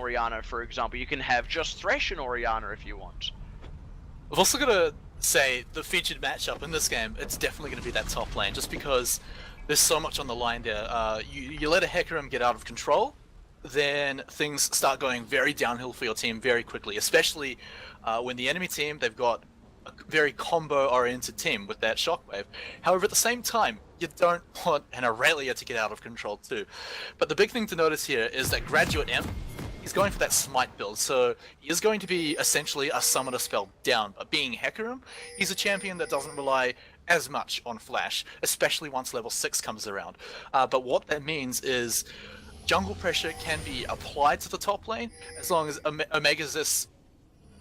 Orianna, for example. You can have just Thresh and Orianna if you want. I've also got to say, the featured matchup in this game, it's definitely going to be that top lane, just because there's so much on the line there. You let a Hecarim get out of control, then things start going very downhill for your team very quickly, especially when the enemy team, they've got a very combo-oriented team with that Shockwave. However, at the same time, you don't want an Aurelia to get out of control too. But the big thing to notice here is that Graduate M, he's going for that Smite build, so he is going to be essentially a summoner spell down. But being Hecarim, he's a champion that doesn't rely as much on Flash, especially once level 6 comes around. But what that means is jungle pressure can be applied to the top lane as long as Omegazis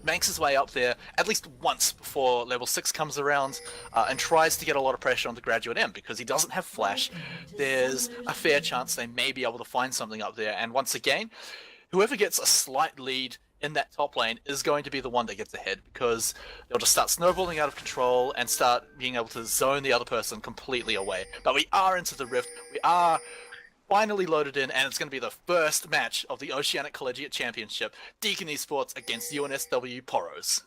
makes his way up there at least once before level 6 comes around and tries to get a lot of pressure on the Graduate M. Because he doesn't have Flash, there's a fair chance they may be able to find something up there. And once again, whoever gets a slight lead in that top lane is going to be the one that gets ahead, because they'll just start snowballing out of control and start being able to zone the other person completely away. But we are into the Rift, we are finally loaded in, and it's going to be the first match of the Oceanic Collegiate Championship, Deakin Esports against UNSW Poros.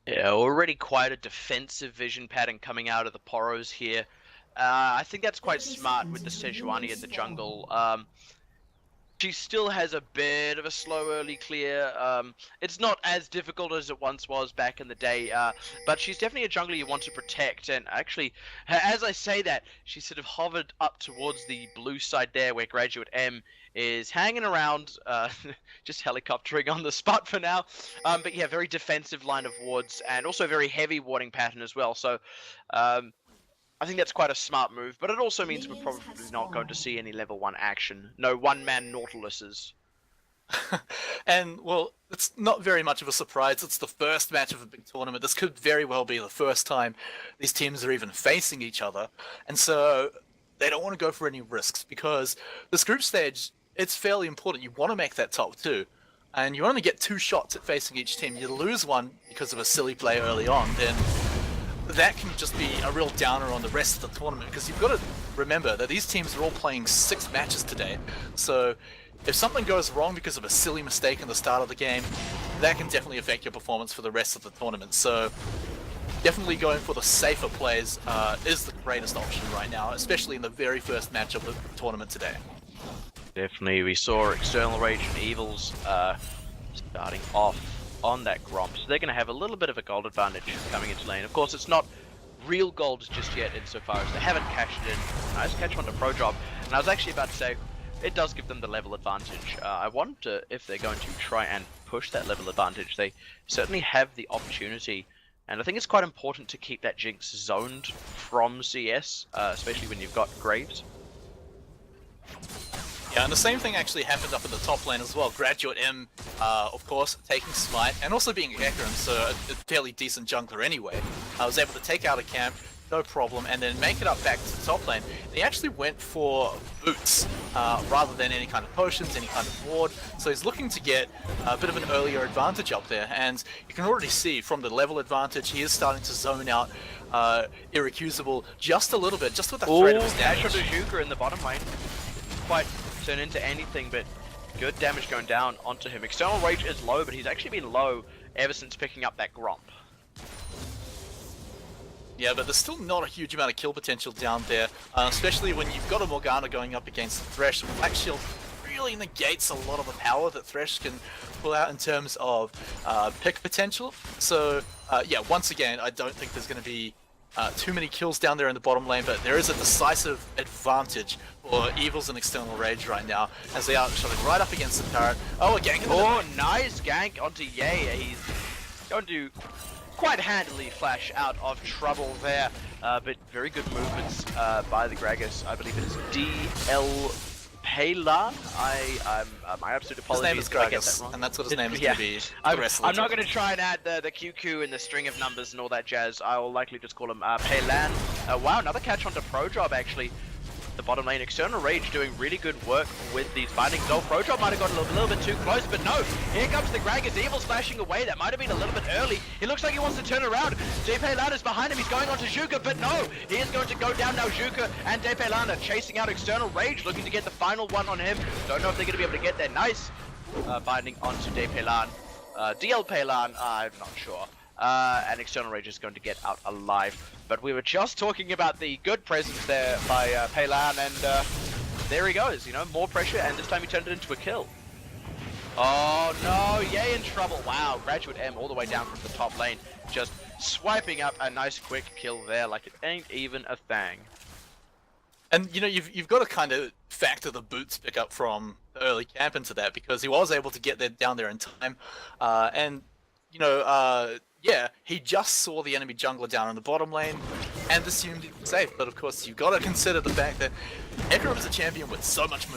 Yeah, already quite a defensive vision pattern coming out of the Poros here. I think that's quite smart with the Sejuani in the jungle. She still has a bit of a slow early clear. It's not as difficult as it once was back in the day, but she's definitely a jungler you want to protect. And actually, as I say that, she sort of hovered up towards the blue side there where Graduate M is hanging around, just helicoptering on the spot for now. But yeah, very defensive line of wards, and also a very heavy warding pattern as well. So I think that's quite a smart move, but it also means we're probably not going to see any level 1 action. No one-man Nautiluses. And, well, it's not very much of a surprise. It's the first match of a big tournament. This could very well be the first time these teams are even facing each other. And so they don't want to go for any risks, because this group stage, it's fairly important. You want to make that top 2. And you only get 2 shots at facing each team. You lose one because of a silly play early on, then that can just be a real downer on the rest of the tournament, because you've got to remember that these teams are all playing 6 matches today. So if something goes wrong because of a silly mistake in the start of the game, that can definitely affect your performance for the rest of the tournament. So definitely going for the safer plays is the greatest option right now, especially in the very first match of the tournament today. Definitely, we saw External Rage and Evils starting off on that Gromp, so they're going to have a little bit of a gold advantage coming into lane. Of course, it's not real gold just yet, insofar as they haven't cashed it in. Nice catch on the pro drop, and I was actually about to say, it does give them the level advantage. I wonder if they're going to try and push that level advantage. They certainly have the opportunity, and I think it's quite important to keep that Jinx zoned from CS, especially when you've got Graves. Yeah, and the same thing actually happened up in the top lane as well. Graduate M, of course, taking Smite, and also being Hecarim, so a fairly decent jungler anyway. I was able to take out a camp, no problem, and then make it up back to the top lane. He actually went for boots, rather than any kind of potions, any kind of ward, so he's looking to get a bit of an earlier advantage up there, and you can already see from the level advantage, he is starting to zone out Irrecusable just a little bit, just with the threat of his damage. Dash onto Juker in the bottom lane. Quite turn into anything, but good damage going down onto him. External Rage is low, but he's actually been low ever since picking up that Gromp. Yeah, but there's still not a huge amount of kill potential down there, especially when you've got a Morgana going up against the Thresh. Black Shield really negates a lot of the power that Thresh can pull out in terms of pick potential. So, yeah, once again, I don't think there's going to be too many kills down there in the bottom lane, but there is a decisive advantage for Evils and External Rage right now, as they are showing right up against the turret. Oh, a gank! Oh, nice gank onto Ye. He's going to quite handily flash out of trouble there, but very good movements by the Gragas. I believe it is DL Paylan. My absolute apologies. His name is Gragas, and that's what his name is going to be. I'm not going to try and add the QQ and the string of numbers and all that jazz. I will likely just call him Paylan. Wow, another catch onto Pro Job actually. The bottom lane, External Rage doing really good work with these bindings. Oh, Pro Job might have got a little bit too close, but no, here comes the Gragas. Evil splashing away. That might have been a little bit early. He looks like he wants to turn around. Depeylan is behind him. He's going on to Juker, but no, he is going to go down now. Juker and Depeylan are chasing out External Rage, looking to get the final one on him. Don't know if they're going to be able to get there. Nice binding onto De Peylan. DL Peylan, I'm not sure. And External Rage is going to get out alive. But we were just talking about the good presence there by Peylan, and there he goes, you know, more pressure, and this time he turned it into a kill. Oh no, Yay in trouble. Wow, Graduate M all the way down from the top lane, just swiping up a nice quick kill there like it ain't even a thing. And you know, you've got to kind of factor the boots pick up from the early camp into that, because he was able to get there down there in time, and you know, yeah, he just saw the enemy jungler down in the bottom lane and assumed he was safe. But of course, you've got to consider the fact that Hecarim is a champion with so much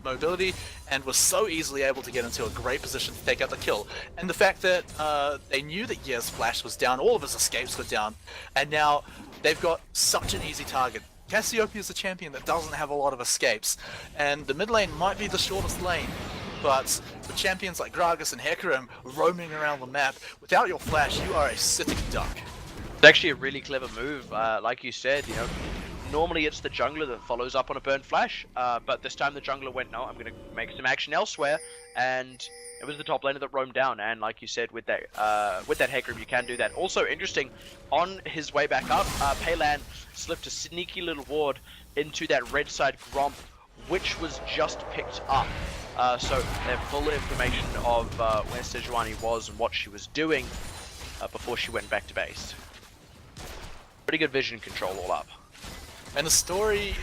mobility and was so easily able to get into a great position to take out the kill. And the fact that they knew that Ye's flash was down, all of his escapes were down, and now they've got such an easy target. Cassiopeia is a champion that doesn't have a lot of escapes, and the mid lane might be the shortest lane, but with champions like Gragas and Hecarim roaming around the map, without your flash, you are a sitting duck. It's actually a really clever move, like you said, you know, normally it's the jungler that follows up on a burn flash, but this time the jungler went, no, I'm going to make some action elsewhere, and it was the top laner that roamed down, and like you said, with that Hecarim, you can do that. Also interesting, on his way back up, Peylan slipped a sneaky little ward into that red side Gromp, which was just picked up. So they have full information of where Sejuani was and what she was doing before she went back to base. Pretty good vision control all up. And the story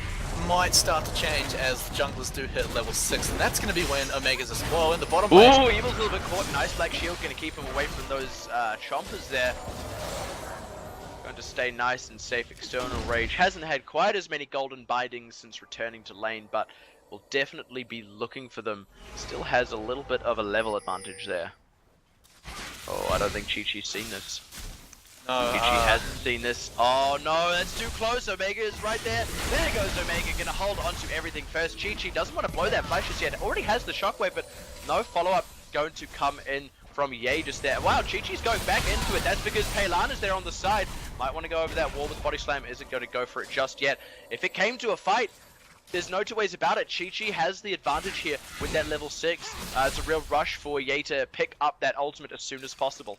might start to change as the junglers do hit level 6, and that's going to be when Omega's as well in the bottom lane. Ooh, Evil's a little bit caught. Nice Black Shield, going to keep him away from those chompers there. Going to stay nice and safe. External Rage hasn't had quite as many golden bindings since returning to lane, but will definitely be looking for them. Still has a little bit of a level advantage there. Oh, I don't think Chi-Chi's seen this. No, Chi-Chi hasn't seen this. Oh no, that's too close. Omega is right there. There goes Omega, gonna hold on to everything first. Chi-Chi doesn't want to blow that flash just yet. Already has the shockwave, but no follow-up going to come in from Ye just there. Wow, Chi-Chi's going back into it. That's because Peylan is there on the side. Might want to go over that wall with Body Slam. Isn't going to go for it just yet. If it came to a fight, there's no two ways about it. Chi-Chi has the advantage here with that level 6. It's a real rush for Ye to pick up that ultimate as soon as possible.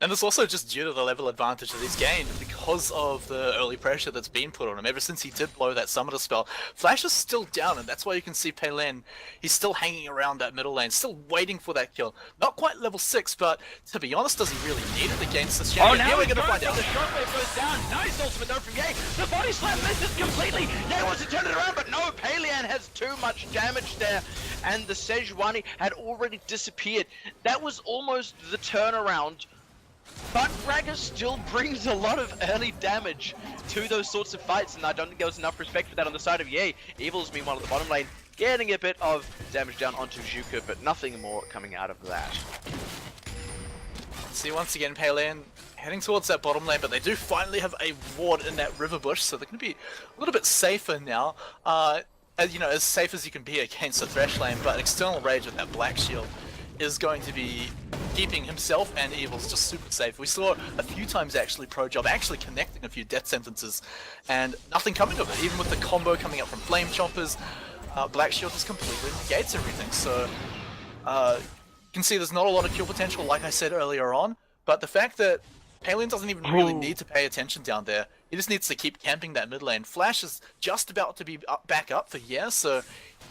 And it's also just due to the level advantage that he's gained because of the early pressure that's been put on him. Ever since he did blow that summoner spell, Flash is still down, and that's why you can see Peylan, he's still hanging around that middle lane, still waiting for that kill. Not quite level 6, but to be honest, does he really need it against this champion? Oh, now Here we're going to find out. The shockwave goes down. Nice ultimate though from Ye. The Body Slam misses completely. Ye wants to turn it around, but no, Peylan has too much damage there, and the Sejuani had already disappeared. That was almost the turnaround. But Gragas still brings a lot of early damage to those sorts of fights, and I don't think there was enough respect for that on the side of Ye. Evil's meanwhile at the bottom lane, getting a bit of damage down onto Juka, but nothing more coming out of that. See, once again, Peylan heading towards that bottom lane, but they do finally have a ward in that river bush, so they're going to be a little bit safer now. As, you know, as safe as you can be against the Thresh lane, but External Rage with that Black Shield is going to be keeping himself and Evil's just super safe. We saw a few times actually Pro Job actually connecting a few death sentences and nothing coming of it. Even with the combo coming up from Flame Chompers, Black Shield just completely negates everything. So you can see there's not a lot of kill potential like I said earlier on, but the fact that Peylan doesn't even really need to pay attention down there. He just needs to keep camping that mid lane. Flash is just about to be back up for Ye, so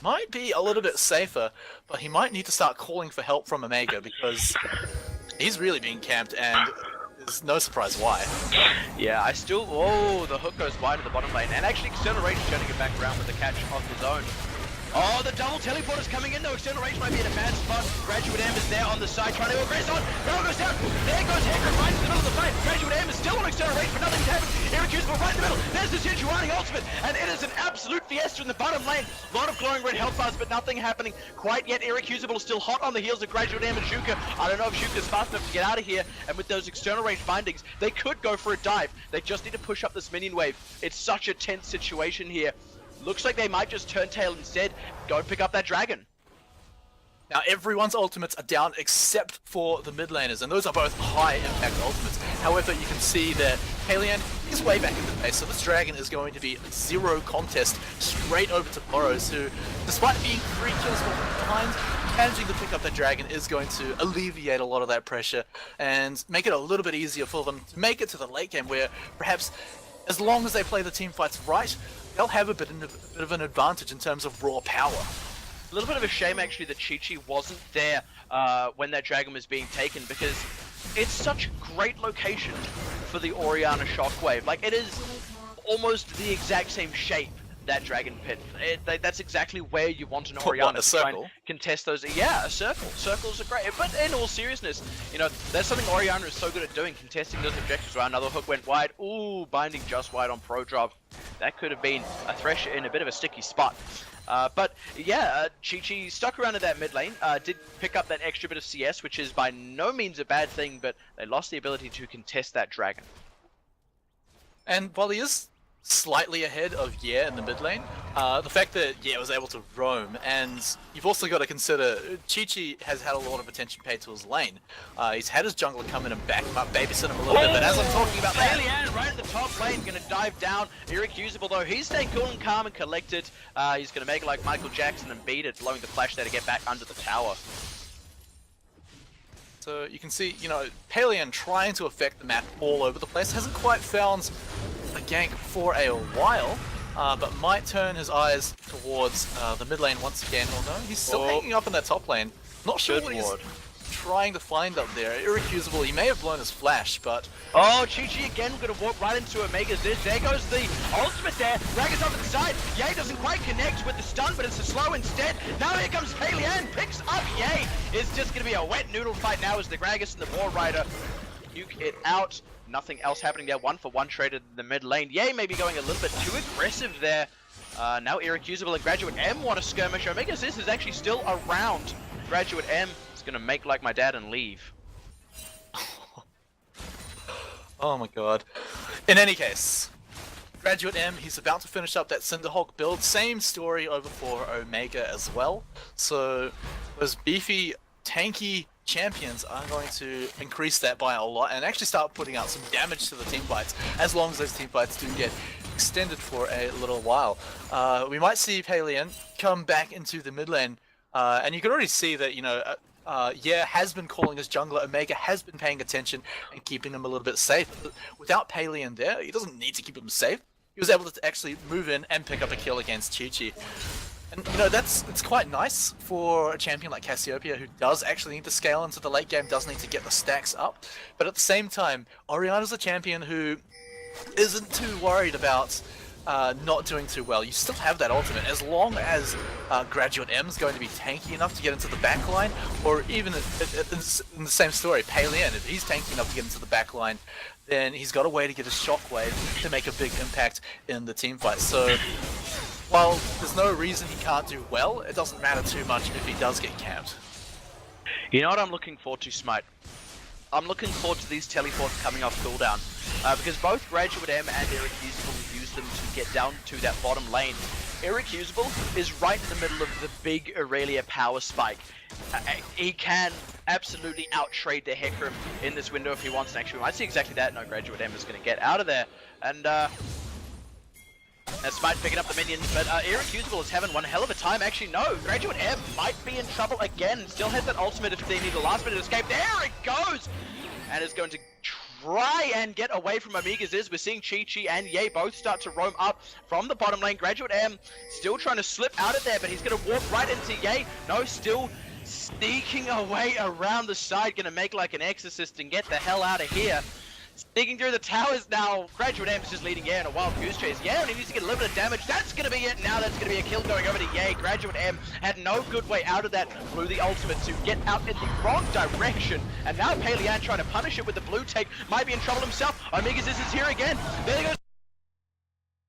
might be a little bit safer, but he might need to start calling for help from Omega because he's really being camped, and there's no surprise why. Yeah, I still... Oh, the hook goes wide of the bottom lane, and actually External Rage is turning it back around with the catch of his own. Oh, the double teleport is coming in though. External Rage might be in a bad spot. Graduate M is there on the side trying to aggress on. Barrel goes down. There goes Hecarim right in the middle of the fight. Graduate M is still on External Rage, but nothing's happened. Irrecusable right in the middle. There's the Sejuani ultimate, and it is an absolute fiesta in the bottom lane. A lot of glowing red health bars, but nothing happening quite yet. Irrecusable is still hot on the heels of Graduate M and Juka. I don't know if Juka's fast enough to get out of here, and with those External Rage bindings, they could go for a dive. They just need to push up this minion wave. It's such a tense situation here. Looks like they might just turn tail instead, go and pick up that dragon. Now everyone's ultimates are down except for the mid laners, and those are both high impact ultimates. However, you can see that Peylan is way back in the base, so this dragon is going to be zero contest straight over to Poros, who, despite being 3 kills behind, managing to pick up that dragon is going to alleviate a lot of that pressure and make it a little bit easier for them to make it to the late game, where perhaps as long as they play the team fights right, they'll have a bit of an advantage in terms of raw power. A little bit of a shame actually that Chi-Chi wasn't there when that dragon was being taken, because it's such a great location for the Orianna Shockwave. Like, it is almost the exact same shape, that dragon pit. That's exactly where you want an Orianna to try and contest those. Yeah, a circle. Circles are great. But in all seriousness, you know, that's something Orianna is so good at doing, contesting those objectives. Well, another hook went wide. Ooh, binding just wide on Pro Drop. That could have been a Thresher in a bit of a sticky spot. But yeah, Chi-Chi stuck around in that mid lane, did pick up that extra bit of CS, which is by no means a bad thing, but they lost the ability to contest that dragon. And while he is slightly ahead of Ye in the mid lane, the fact that Ye was able to roam, and you've also got to consider Chi-Chi has had a lot of attention paid to his lane. He's had his jungler come in and back him up, babysit him a little bit, but as I'm talking about that, Alien right at the top lane, gonna dive down. Irrecusable though, he's staying cool and calm and collected. He's gonna make it like Michael Jackson and beat it, blowing the flash there to get back under the tower. So you can see, you know, Palian trying to affect the map all over the place, hasn't quite found a gank for a while, but might turn his eyes towards the mid lane once again. Oh no, he's still hanging up in that top lane. Not sure what he's trying to find up there. Irrecusable, he may have blown his flash, but... Oh, Chi-Chi again, we're gonna walk right into Omega Ziz. There goes the ultimate there. Ragas off to the side. Ye doesn't quite connect with the stun, but it's a slow instead. Now here comes Palian, picks up Ye. It's just gonna be a wet noodle fight now as the Gragas and the Boar Rider nuke it out. Nothing else happening there. 1-for-1 traded in the mid lane. Ye may be going a little bit too aggressive there. Now Irrecusable and Graduate M want to skirmish. Omega Ziz is actually still around. Graduate M is going to make like my dad and leave. Oh my god. In any case, Graduate M, he's about to finish up that Cinderhawk build. Same story over for Omega as well. So those beefy, tanky champions are going to increase that by a lot and actually start putting out some damage to the team fights, as long as those team fights do get extended for a little while. We might see Palian come back into the mid lane, and you can already see that, you know, Yeah has been calling his jungler. Omega has been paying attention and keeping him a little bit safe. Without Palian there, he doesn't need to keep him safe. He was able to actually move in and pick up a kill against Chi-Chi. And, you know, it's quite nice for a champion like Cassiopeia, who does actually need to scale into the late game, does need to get the stacks up. But at the same time, Orianna's a champion who isn't too worried about not doing too well. You still have that ultimate, as long as Graduate M is going to be tanky enough to get into the backline, or even in the same story, Palian, if he's tanky enough to get into the backline, then he's got a way to get his shockwave to make a big impact in the team fight. So while there's no reason he can't do well, it doesn't matter too much if he does get camped. You know what I'm looking forward to, Smite? I'm looking forward to these teleports coming off cooldown. Because both Graduate M and Irrecusable use them to get down to that bottom lane. Irrecusable is right in the middle of the big Aurelia power spike. He can absolutely out-trade the Hecarim in this window if he wants. And actually, we might see exactly that. No, Graduate M is going to get out of there. And Smite picking up the minions, but Irrecusable is having one hell of a time. Actually, no, Graduate M might be in trouble again. Still has that ultimate if they need a last-minute escape. There it goes! And is going to try and get away from Omega Ziz. We're seeing Chi-Chi and Ye both start to roam up from the bottom lane. Graduate M still trying to slip out of there, but he's going to walk right into Ye. No, still sneaking away around the side. Going to make like an exorcist and get the hell out of here. Sneaking through the towers now. Graduate M is just leading Ye in a wild goose chase. Yeah, and he needs to get a little bit of damage. That's going to be it. Now that's going to be a kill going over to Ye. Graduate M had no good way out of that. Blew the ultimate to get out in the wrong direction. And now Palian trying to punish it with the blue take. Might be in trouble himself. Omega Ziz is here again. There he goes.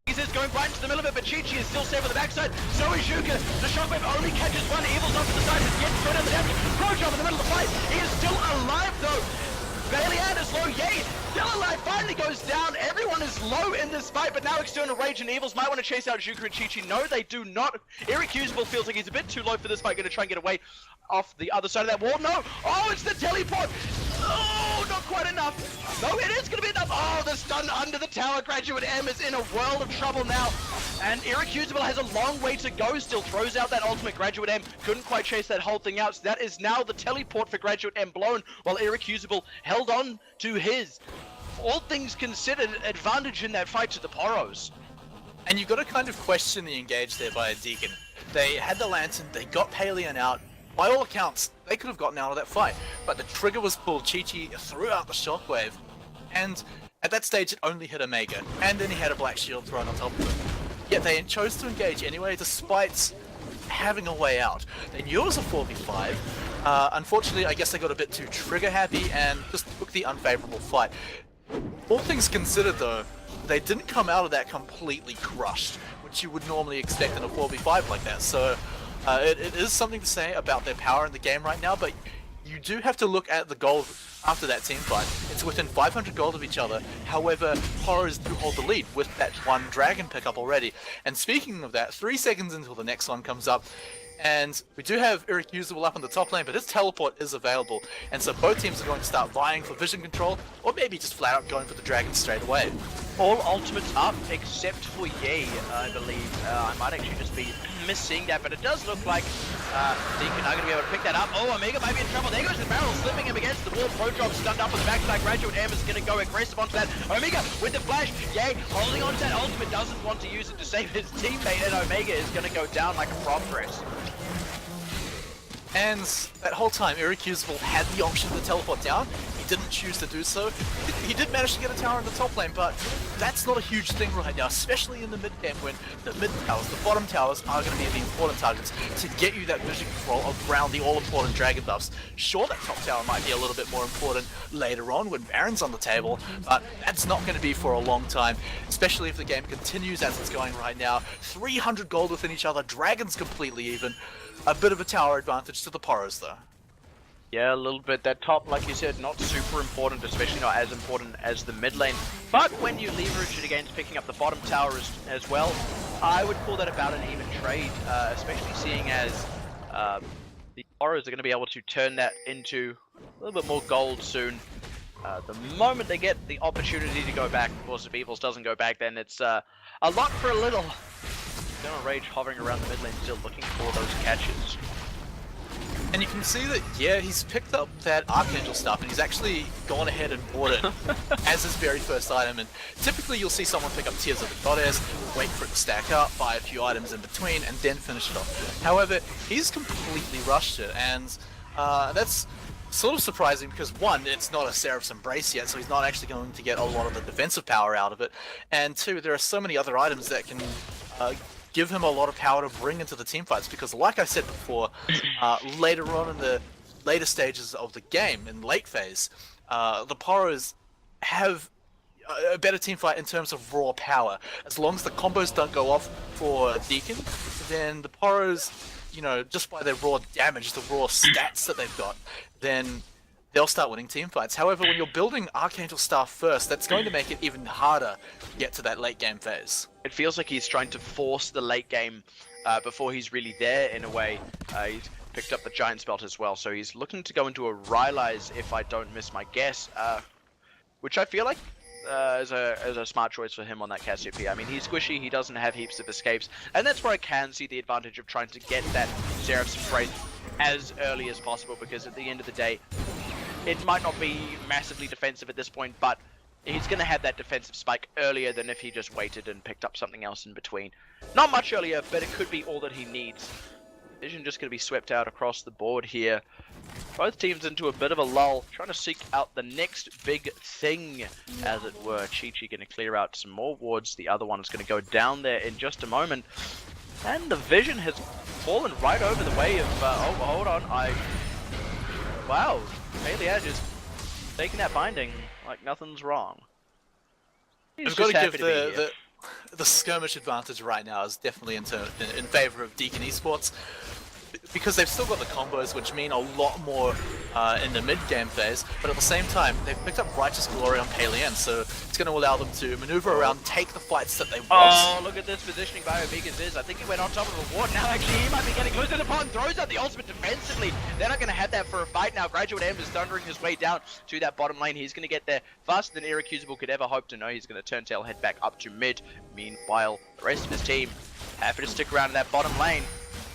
He's going right into the middle of it, but Chi-Chi is still safe on the backside. So is Zhuka. The shockwave only catches one. Evil's off to the side. He's getting thrown down the damage. Pro Jump in the middle of the fight. He is still alive though. Palian is low. Ye still alive. Finally goes down. Everyone is low in this fight, but now External Rage and Evils might want to chase out Zhuka and Chi-Chi. No, they do not. Irrecusable feels like he's a bit too low for this fight. Going to try and get away off the other side of that wall. No. Oh, it's the teleport. Oh, not quite enough. No, it is going to be enough. Oh, the stun under the tower. Graduate M is in a world of trouble now. And Irrecusable has a long way to go still. Throws out that ultimate. Graduate M couldn't quite chase that whole thing out. So that is now the teleport for Graduate M blown, while Irrecusable held on to his, all things considered, advantage in that fight to the Poros. And you've got to kind of question the engage there by Deakin. They had the Lantern, they got Palian out. By all accounts, they could have gotten out of that fight, but the trigger was pulled. Chi-Chi threw out the shockwave, and at that stage it only hit Omega, and then he had a black shield thrown on top of it. Yet they chose to engage anyway, despite having a way out. They knew it was a 4v5. Unfortunately, I guess they got a bit too trigger happy and just took the unfavorable fight. All things considered though, they didn't come out of that completely crushed, which you would normally expect in a 4v5 like that. So it is something to say about their power in the game right now, but you do have to look at the gold after that team fight. It's within 500 gold of each other. However, Poros do hold the lead with that one dragon pickup already. And speaking of that, 3 seconds until the next one comes up, and we do have Irrecusable up on the top lane, but his teleport is available, and so both teams are going to start vying for vision control, or maybe just flat out going for the dragon straight away. All ultimates up except for Ye, I believe. I might actually just be missing that, but it does look like Deakin are going to be able to pick that up. Oh, Omega might be in trouble. There goes the barrel, slipping him against the wall. Pro Drop stunned up on the backside. Graduate M is going to go aggressive onto that. Omega with the flash. Ye holding on to that ultimate, doesn't want to use it to save his teammate, and Omega is going to go down like a progress. And that whole time, Irrecusable had the option to teleport down. He didn't choose to do so. He did manage to get a tower in the top lane, but that's not a huge thing right now, especially in the mid game when the mid towers, the bottom towers, are going to be the important targets to get you that vision control around the all-important dragon buffs. Sure, that top tower might be a little bit more important later on when Baron's on the table, but that's not going to be for a long time, especially if the game continues as it's going right now. 300 gold within each other, dragons completely even. A bit of a tower advantage to the Poros though. Yeah, a little bit. That top, like you said, not super important, especially not as important as the mid lane. But when you leverage it against picking up the bottom tower as well, I would call that about an even trade, especially seeing as the Poros are going to be able to turn that into a little bit more gold soon. The moment they get the opportunity to go back, of course, if Evils doesn't go back, then it's a lot for a little. Rage hovering around the mid lane still looking for those catches. And you can see that, yeah, he's picked up that Archangel stuff and he's actually gone ahead and bought it as his very first item. And typically you'll see someone pick up Tears of the Goddess, wait for it to stack up, buy a few items in between, and then finish it off. However, he's completely rushed it, and that's sort of surprising because one, it's not a Seraph's Embrace yet, so he's not actually going to get a lot of the defensive power out of it. And two, there are so many other items that can give him a lot of power to bring into the team fights, because like I said before, later on in the later stages of the game, in late phase, the Poros have a better team fight in terms of raw power. As long as the combos don't go off for Deakin, then the Poros, you know, just by their raw damage, the raw stats that they've got, then they'll start winning team fights. However, when you're building Archangel Staff first, that's going to make it even harder to get to that late game phase. It feels like he's trying to force the late game before he's really there in a way. He's picked up the Giant's Belt as well, so he's looking to go into a Rylai's if I don't miss my guess, which I feel like is a smart choice for him on that Cassiopeia. I mean, he's squishy, he doesn't have heaps of escapes, and that's where I can see the advantage of trying to get that Seraph's Embrace as early as possible, because at the end of the day, it might not be massively defensive at this point, but he's going to have that defensive spike earlier than if he just waited and picked up something else in between. Not much earlier, but it could be all that he needs. Vision just going to be swept out across the board here. Both teams into a bit of a lull, trying to seek out the next big thing, as it were. Chi-Chi going to clear out some more wards. The other one is going to go down there in just a moment. And the Vision has fallen right over the way of... oh, hold on. Wow. Palian just taking that binding like nothing's wrong. I've got to give the skirmish advantage right now is definitely in favor of Deakin Esports. because they've still got the combos, which mean a lot more in the mid-game phase, but at the same time, they've picked up Righteous Glory on Kalien, so it's going to allow them to maneuver around, take the fights that they want. Oh, look at this positioning by Omega's is. I think he went on top of a ward. Now, actually, he might be getting close to the pond. Throws out the ultimate defensively. They're not going to have that for a fight now. Graduate M is thundering his way down to that bottom lane. He's going to get there faster than Irrecusable could ever hope to know. He's going to turn tail, head back up to mid. Meanwhile, the rest of his team happy to stick around in that bottom lane.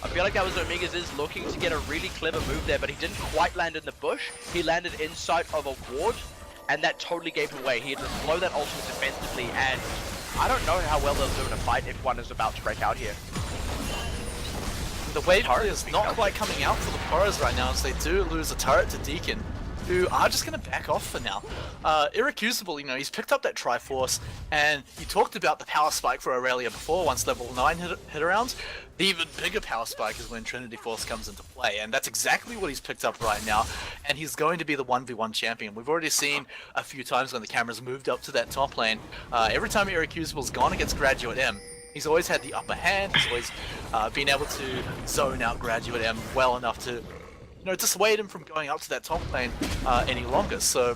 I feel like that was Omega's is looking to get a really clever move there, but he didn't quite land in the bush. He landed inside of a ward, and that totally gave him away. He had to blow that ultimate defensively, and I don't know how well they'll do in a fight if one is about to break out here. The wave is not quite coming out for the Poros right now, as they do lose a turret to Deakin, who are just going to back off for now. Irrecusable, you know, he's picked up that Triforce, and you talked about the power spike for Aurelia before, once level 9 hit around. The even bigger power spike is when Trinity Force comes into play, and that's exactly what he's picked up right now, and he's going to be the 1v1 champion. We've already seen a few times when the camera's moved up to that top lane. Every time Irrecusable's gone against Graduate M, he's always had the upper hand, he's always been able to zone out Graduate M well enough to, you know, dissuade him from going up to that top lane any longer. So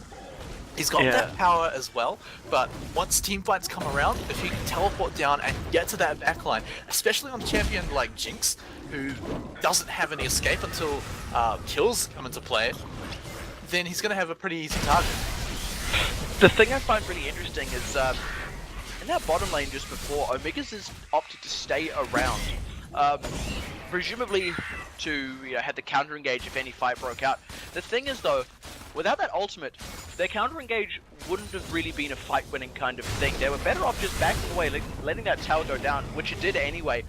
he's got that power as well, but once team fights come around, if he can teleport down and get to that backline, especially on a champion like Jinx, who doesn't have any escape until kills come into play, then he's going to have a pretty easy target. The thing I find really interesting is in that bottom lane just before, Omega's has opted to stay around. Presumably to have the counter engage if any fight broke out. The thing is though, without that ultimate, their counter engage wouldn't have really been a fight winning kind of thing. They were better off just backing away, letting that tower go down, which it did anyway,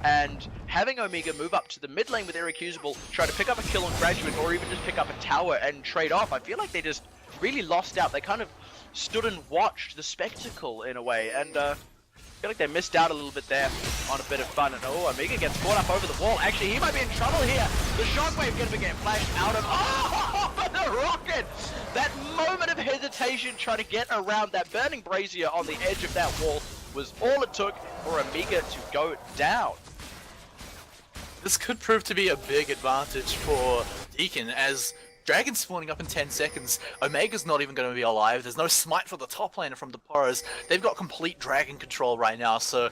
and having Omega move up to the mid lane with Irrecusable, try to pick up a kill on Graduate, or even just pick up a tower and trade off. I feel like they just really lost out. They kind of stood and watched the spectacle in a way, and I feel like they missed out a little bit there on a bit of fun. And oh, Omega gets caught up over the wall. Actually, he might be in trouble here. The shockwave gonna be getting flashed out of. Oh, the rocket! That moment of hesitation trying to get around that burning brazier on the edge of that wall was all it took for Omega to go down. This could prove to be a big advantage for Deakin, as Dragon's spawning up in 10 seconds, Omega's not even going to be alive, there's no smite for the top laner from the Poros, they've got complete Dragon control right now, so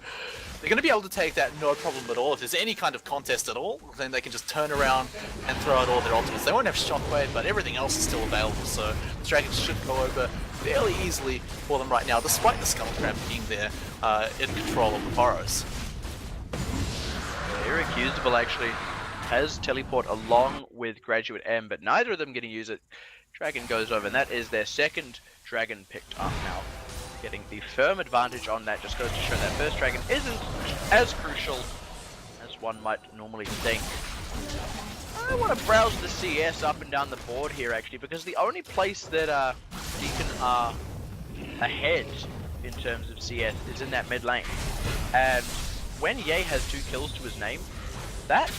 they're going to be able to take that no problem at all. If there's any kind of contest at all, then they can just turn around and throw out all their ultimates. They won't have Shockwave, but everything else is still available, so the Dragons should go over fairly easily for them right now, despite the Skull Crab being there in control of the Poros. Irrecusable actually has teleport along with Graduate M, but neither of them going to use it. Dragon goes over, and that is their second Dragon picked up now. Getting the firm advantage on that just goes to show that first Dragon isn't as crucial as one might normally think. I want to browse the CS up and down the board here actually, because the only place that Deakin are ahead in terms of CS is in that mid lane. And when Ye has 2 kills to his name, that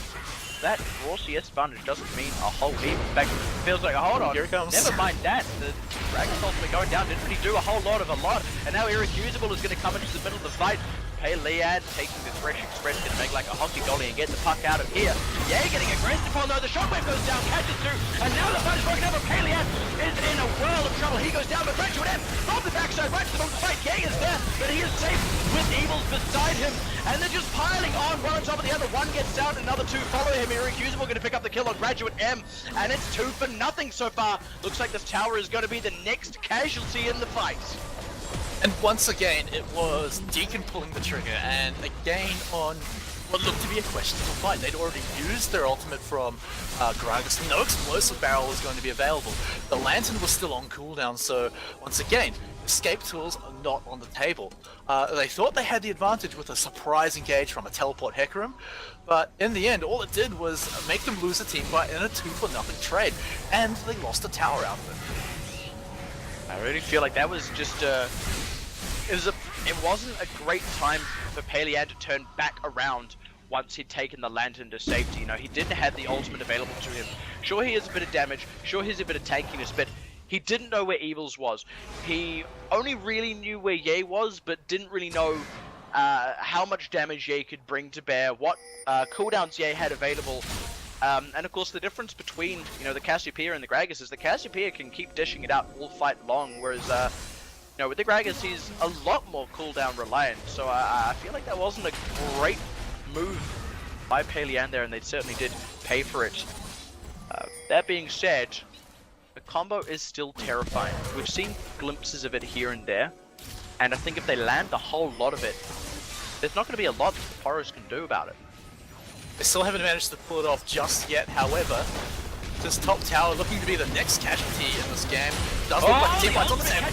raw CS advantage doesn't mean a whole heap. In fact, it feels like, hold on, here it comes. Never mind that. The Dragon's ultimate going down didn't really do a whole lot of a lot. And now Irrecusable is going to come into the middle of the fight. Pelead taking the Thresh Express, going to make like a honky dolly and get the puck out of here. Yay, getting aggressive on though, the shockwave goes down, catches through, and now the fight is broken up, but Pelead is in a world of trouble. He goes down, but Graduate M from the backside, right to the fight. Yay is there, but he is safe with Evils beside him, and they're just piling on one on top of the other. One gets down, another 2 follow him. Irrecusable going to pick up the kill on Graduate M, and it's 2 for nothing so far. Looks like this tower is going to be the next casualty in the fight. And once again, it was Deakin pulling the trigger, and again on what looked to be a questionable fight. They'd already used their ultimate from Gragas. No explosive barrel was going to be available. The Lantern was still on cooldown, so once again, escape tools are not on the table. They thought they had the advantage with a surprise engage from a teleport Hecarim, but in the end, all it did was make them lose a team fight in a 2-for-0 trade, and they lost a tower out of it. I really feel like that was just it wasn't a great time for Pelead to turn back around once he'd taken the Lantern to safety. You know, he didn't have the ultimate available to him. Sure, he has a bit of damage, sure he's a bit of tankiness, but he didn't know where Evils was. He only really knew where Ye was, but didn't really know how much damage Ye could bring to bear, what cooldowns Ye had available. And of course, the difference between, you know, the Cassiopeia and the Gragas is the Cassiopeia can keep dishing it out all fight long, whereas, you know, with the Gragas, he's a lot more cooldown reliant. So I feel like that wasn't a great move by Palian there, and they certainly did pay for it. That being said, the combo is still terrifying. We've seen glimpses of it here and there, and I think if they land a whole lot of it, there's not going to be a lot that the Poros can do about it. They still haven't managed to pull it off just yet, however, this top tower looking to be the next casualty in this game. Does look like the team fights on the table.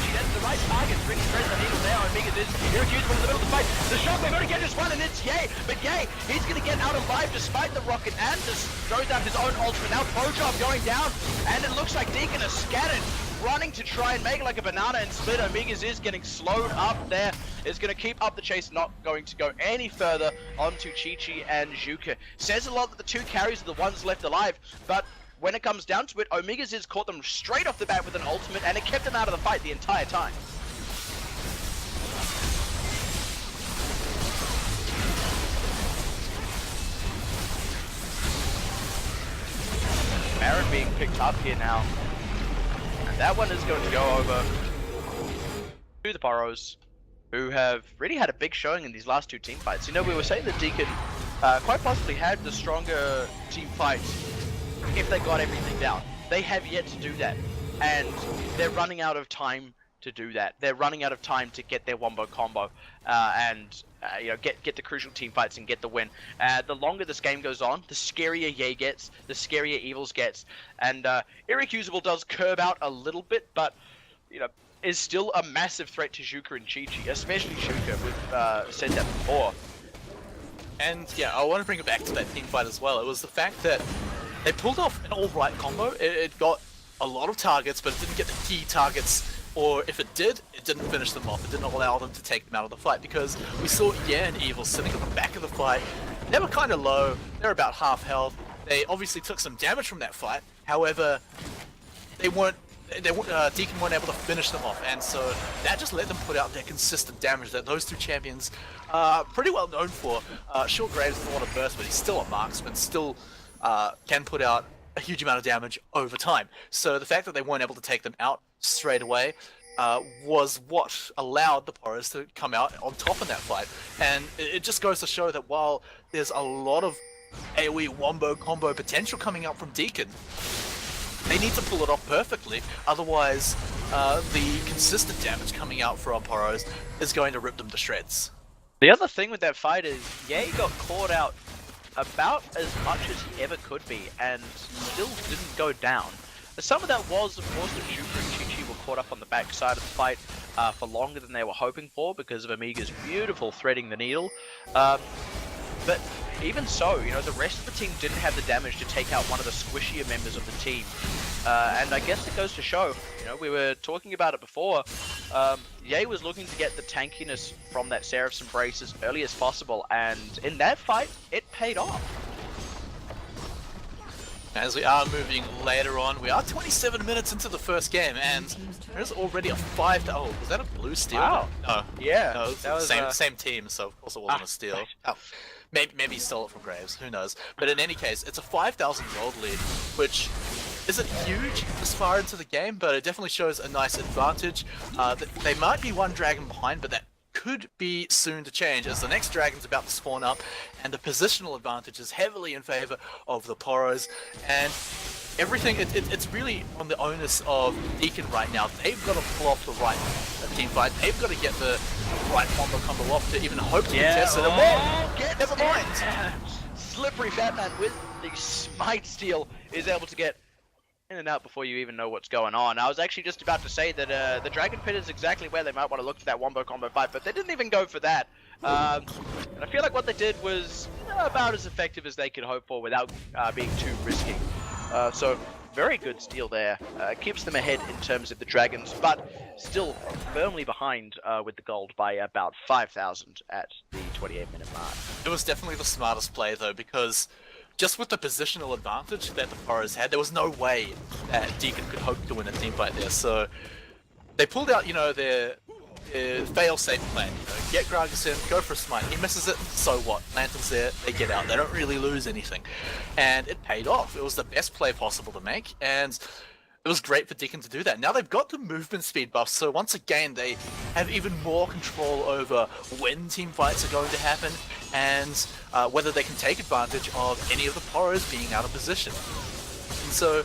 That's the right target. Brings straight to the needle there. Omega is irrefutable in the middle of the fight. The shot they're going to get this one, and it's Ye. But Ye, he's going to get out alive despite the rocket, and just throws out his own ultimate. Now Pro going down, and it looks like Deakin is scattered, running to try and make it like a banana and split. Omega's is getting slowed up there. Is going to keep up the chase, not going to go any further onto Chi-Chi and Zhuka. Says a lot that the two carries are the ones left alive, but when it comes down to it, Omega's is caught them straight off the bat with an ultimate, and it kept them out of the fight the entire time. Baron being picked up here now. And that one is going to go over to the Poros, who have really had a big showing in these last two team fights. You know, we were saying that Deakin quite possibly had the stronger team fight if they got everything down. They have yet to do that, and they're running out of time to do that. They're running out of time to get their wombo combo and you know, get the crucial team fights and get the win. The longer this game goes on, the scarier Ye gets, the scarier Evils gets, and Irrecusable does curb out a little bit, but you know, is still a massive threat to Zhuka and Chi-Chi, especially Zhuka. We've said that before. And yeah, I want to bring it back to that team fight as well. It was the fact that they pulled off an alright combo. It got a lot of targets, but it didn't get the key targets, or if it did, it didn't finish them off. It didn't allow them to take them out of the fight, because we saw Ye and Evil sitting at the back of the fight. They were kind of low. They're about half health. They obviously took some damage from that fight. However, Deakin weren't able to finish them off, and so that just let them put out their consistent damage that those two champions are pretty well known for. Sure, Graves doesn't want to burst, but he's still a marksman, still can put out a huge amount of damage over time. So the fact that they weren't able to take them out straight away was what allowed the Poros to come out on top in that fight. And it just goes to show that while there's a lot of AoE wombo combo potential coming out from Deakin, they need to pull it off perfectly, otherwise the consistent damage coming out from Poros is going to rip them to shreds. The other thing with that fight is Ye got caught out about as much as he ever could be, and still didn't go down. Some of that was, of course, that Zhuka and Chi-Chi were caught up on the backside of the fight for longer than they were hoping for, because of Omega's beautiful threading the needle. But even so, you know, the rest of the team didn't have the damage to take out one of the squishier members of the team. And I guess it goes to show, you know, we were talking about it before, Ye was looking to get the tankiness from that Seraph's Embrace as early as possible, and in that fight, it paid off. As we are moving later on, we are 27 minutes into the first game, and there's already a 5... Oh, was that a blue steal? Wow. No. Yeah. No, that was same team, so of course it wasn't a steal. Right. Oh. Maybe he stole it from Graves, who knows. But in any case, it's a 5,000 gold lead, which isn't huge this far into the game, but it definitely shows a nice advantage. They might be one dragon behind, but that could be soon to change, as the next dragon's about to spawn up, and the positional advantage is heavily in favor of the Poros, and everything, it's really on the onus of Deakin right now. They've got to pull off the right team fight. They've got to get the right combo off to even hope to contest it. And never mind. Slippery Fatman with the smite steal is able to get in and out before you even know what's going on. I was actually just about to say that the Dragon Pit is exactly where they might want to look for that wombo combo fight, but they didn't even go for that. And I feel like what they did was about as effective as they could hope for without being too risky. So very good steal there. Keeps them ahead in terms of the Dragons, but still firmly behind with the gold by about 5,000 at the 28-minute mark. It was definitely the smartest play though, because just with the positional advantage that the Poros had, there was no way that Deakin could hope to win a team fight there. So they pulled out, you know, their fail-safe plan. Get Gragas in, go for a smite. He misses it, so what? Lantern's there, they get out. They don't really lose anything. And it paid off. It was the best play possible to make, and it was great for Deakin to do that. Now they've got the movement speed buff, so once again they have even more control over when team fights are going to happen, and whether they can take advantage of any of the Poros being out of position. And so,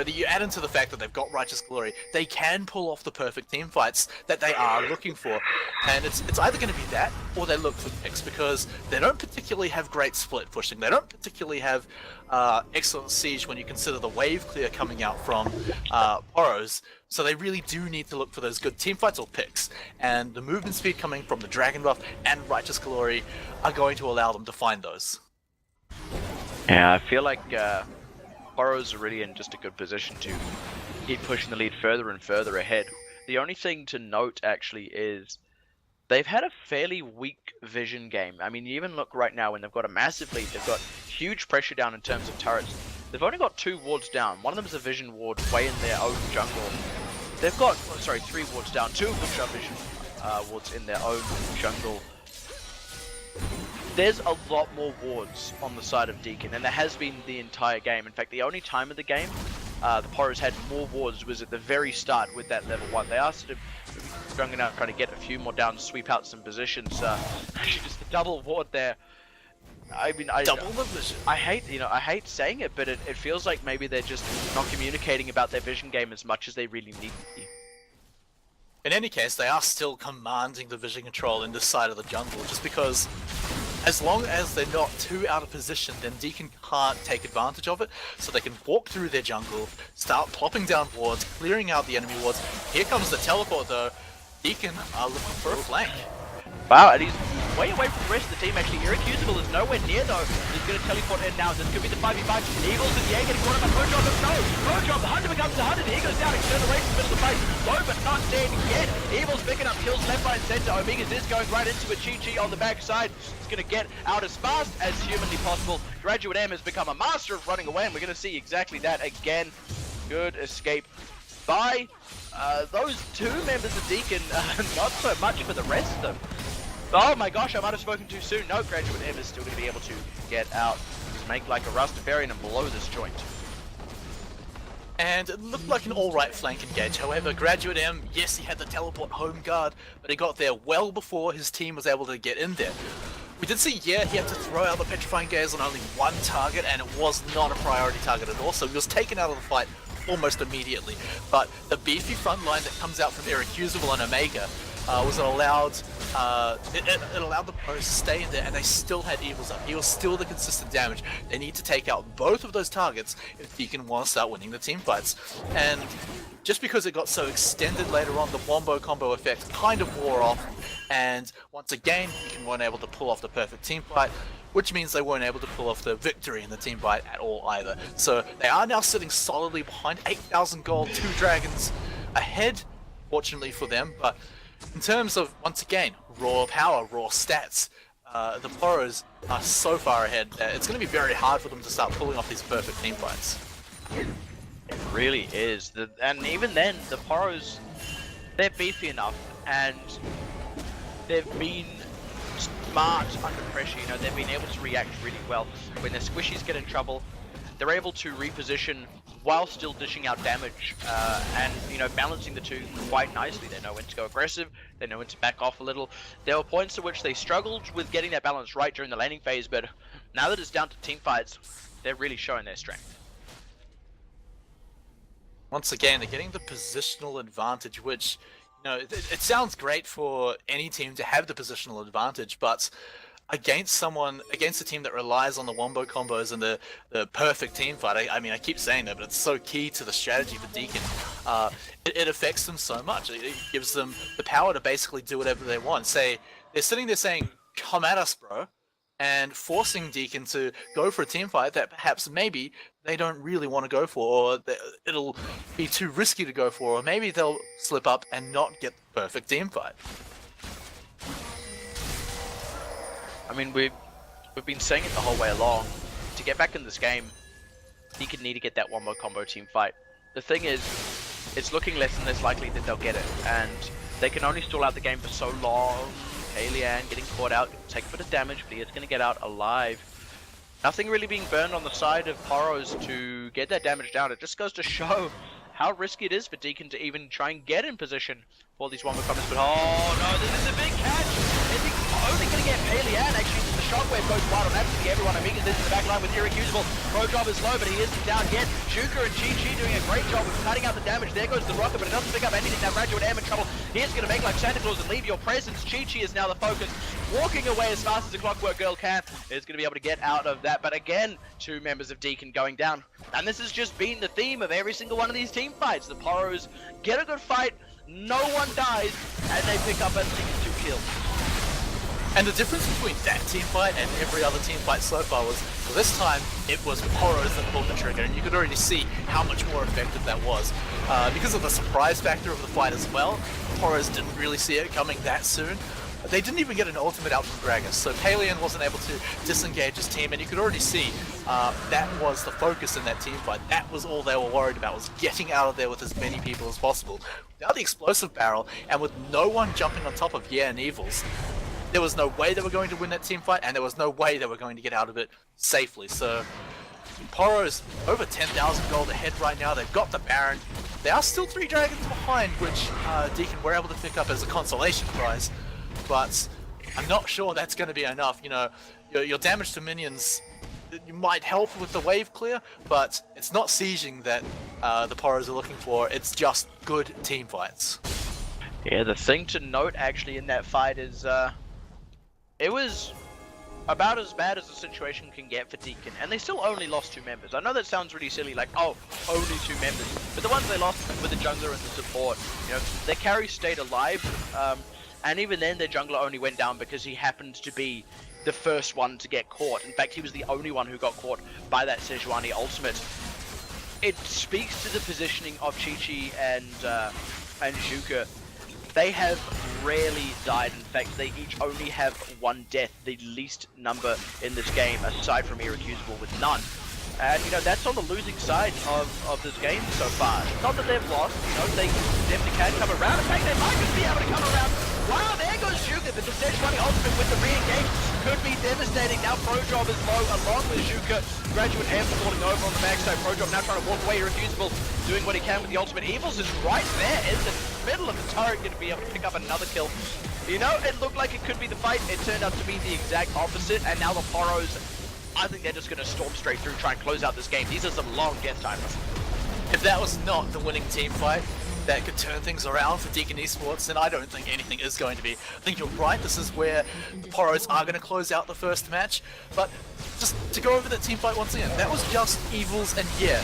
you add into the fact that they've got Righteous Glory, they can pull off the perfect team fights that they are looking for. And it's either going to be that, or they look for picks, because they don't particularly have great split pushing. They don't particularly have excellent siege when you consider the wave clear coming out from Poros. So they really do need to look for those good team fights or picks. And the movement speed coming from the Dragon buff and Righteous Glory are going to allow them to find those. Yeah, I feel like Poros are really in just a good position to keep pushing the lead further and further ahead. The only thing to note actually is they've had a fairly weak vision game. I mean, you even look right now when they've got a massive lead, they've got huge pressure down in terms of turrets. They've only got 2 wards down. One of them is a vision ward way in their own jungle. They've got, 3 wards down, 2 of which are vision wards in their own jungle. There's a lot more wards on the side of Deakin, and there has been the entire game. In fact, the only time of the game the Poros had more wards was at the very start with that level 1. They asked to strong enough trying to get a few more down to sweep out some positions. Actually, just a double ward there. I mean, Double the vision. I hate saying it, but it feels like maybe they're just not communicating about their vision game as much as they really need to. In any case, they are still commanding the vision control in this side of the jungle, just because as long as they're not too out of position, then Deakin can't take advantage of it, so they can walk through their jungle, start plopping down wards, clearing out the enemy wards. Here comes the teleport though. Deakin are looking for a flank. Wow, and he's way away from the rest of the team actually. Irrecusable is nowhere near though. He's going to teleport in now. This could be the 5v5. Eagles in the air getting caught up by Mojob. No! Mojob, the Hunter becomes the Hunter. The Eagles down, external race in the middle of the fight. Low but not dead yet. Evil's picking up kills left, right, and center. Omega's is going right into it. Chi on the backside. He's going to get out as fast as humanly possible. Graduate M has become a master of running away, and we're going to see exactly that again. Good escape by those 2 members of Deakin. Not so much for the rest of them. Oh my gosh, I might have spoken too soon. No, Graduate M is still going to be able to get out. Just make like a Rastafarian and blow this joint. And it looked like an alright flank engage. However, Graduate M, yes, he had the teleport home guard, but he got there well before his team was able to get in there. We did see, yeah, he had to throw out the Petrifying Gaze on only 1 target, and it was not a priority target at all, so he was taken out of the fight almost immediately. But the beefy front line that comes out from Irrecusable and Omega was allowed, it allowed the Poros to stay in there, and they still had Evils up. He was still the consistent damage. They need to take out both of those targets if Deakin want to start winning the team fights. And just because it got so extended later on, the wombo combo effect kind of wore off, and once again, Deakin weren't able to pull off the perfect team fight, which means they weren't able to pull off the victory in the team fight at all either. So they are now sitting solidly behind 8,000 gold, 2 dragons ahead, fortunately for them, but in terms of, once again, raw power, raw stats, the Poros are so far ahead that it's going to be very hard for them to start pulling off these perfect team fights. It really is. And even then, the Poros, they're beefy enough, and they've been smart under pressure. They've been able to react really well. When their squishies get in trouble, they're able to reposition while still dishing out damage, and balancing the two quite nicely. They know when to go aggressive, they know when to back off a little. There were points at which they struggled with getting that balance right during the laning phase, but now that it's down to team fights, they're really showing their strength. Once again, they're getting the positional advantage, which, it sounds great for any team to have the positional advantage, but against a team that relies on the wombo combos and the perfect team fight, I mean, I keep saying that, but it's so key to the strategy for Deakin. It affects them so much. It gives them the power to basically do whatever they want. Say, they're sitting there saying, come at us, bro, and forcing Deakin to go for a team fight that perhaps maybe they don't really want to go for, or it'll be too risky to go for, or maybe they'll slip up and not get the perfect team fight. I mean, we've been saying it the whole way along. To get back in this game, Deakin need to get that wombo combo team fight. The thing is, it's looking less and less likely that they'll get it, and They can only stall out the game for so long. Alien getting caught out, take a bit of damage, but he is going to get out alive. Nothing really being burned on the side of Poros to get that damage down. It just goes to show how risky it is for Deakin to even try and get in position for these one comments. But oh no, this is a big catch! Is he only going to get Alien? Actually, the shockwave goes wide on absolutely everyone. Amiga's into the back line with Irrecusable. Pro-Job is low, but he isn't down yet. Juker and Chi-Chi doing a great job of cutting out the damage. There goes the rocket, but it doesn't pick up anything. Now Graduate M in trouble. He's going to make like Santa Claus and leave your presence. Chi-Chi is now the focus. Walking away as fast as a Clockwork Girl can, is going to be able to get out of that. But again, 2 members of Deakin going down. And this has just been the theme of every single one of these team fights. The Poros get a good fight, no one dies, and they pick up at least 2 kills. And the difference between that team fight and every other team fight so far was, for this time, it was Poros that pulled the trigger, and you could already see how much more effective that was. Because of the surprise factor of the fight as well, Poros didn't really see it coming that soon. They didn't even get an ultimate out from Gragas, so Palian wasn't able to disengage his team, and you could already see that was the focus in that team fight. That was all they were worried about, was getting out of there with as many people as possible. Without the explosive barrel, and with no one jumping on top of and Evils, there was no way they were going to win that team fight, and there was no way they were going to get out of it safely. So Poros over 10,000 gold ahead right now. They've got the Baron. They are still 3 dragons behind, which Deakin were able to pick up as a consolation prize. But I'm not sure that's going to be enough. You know, your damage to minions, you might help with the wave clear, but it's not sieging that the Poros are looking for. It's just good team fights. Yeah, the thing to note actually in that fight is it was about as bad as the situation can get for Deakin, and they still only lost 2 members. I know that sounds really silly, like, oh, only 2 members, but the ones they lost were the jungler and the support. You know, their carry stayed alive, and even then their jungler only went down because he happened to be the first one to get caught. In fact, he was the only one who got caught by that Sejuani ultimate. It speaks to the positioning of Chi-Chi and Juker. They have rarely died. In fact, they each only have 1 death, the least number in this game, aside from Irrecusable with none. And, you know, that's on the losing side of this game so far. Not that they've lost, you know, they definitely can come around. In fact, they might just be able to come around. Wow, there goes Juker, but the Sejuani ultimate with the re-engage could be devastating. Now Pro-Job is low, along with Juker. Graduate M falling over on the backside. Pro-Job now trying to walk away, Irrecusable, doing what he can with the ultimate. Evils is right there in the middle of the turret, going to be able to pick up another kill. You know, it looked like it could be the fight. It turned out to be the exact opposite, and now the Poros, I think they're just going to storm straight through, try and close out this game. These are some long death times. If that was not the winning team fight that could turn things around for Deakin Esports, then I don't think anything is going to be. I think you're right, this is where the Poros are going to close out the first match, but just to go over that team fight once again, that was just Evils and yeah,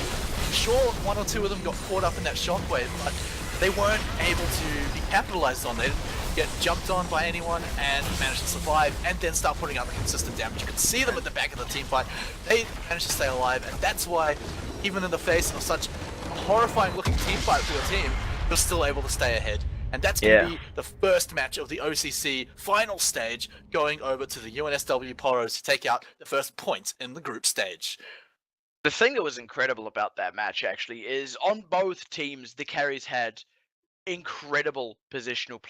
sure 1 or 2 of them got caught up in that shockwave, but they weren't able to be capitalized on. They didn't get jumped on by anyone and managed to survive and then start putting up consistent damage. You could see them at the back of the team fight. They managed to stay alive, and that's why, even in the face of such a horrifying looking team fight for your team, you're still able to stay ahead. And that's going to be the first match of the OCC final stage, going over to the UNSW Poros to take out the first point in the group stage. The thing that was incredible about that match, actually, is on both teams, the carries had incredible positional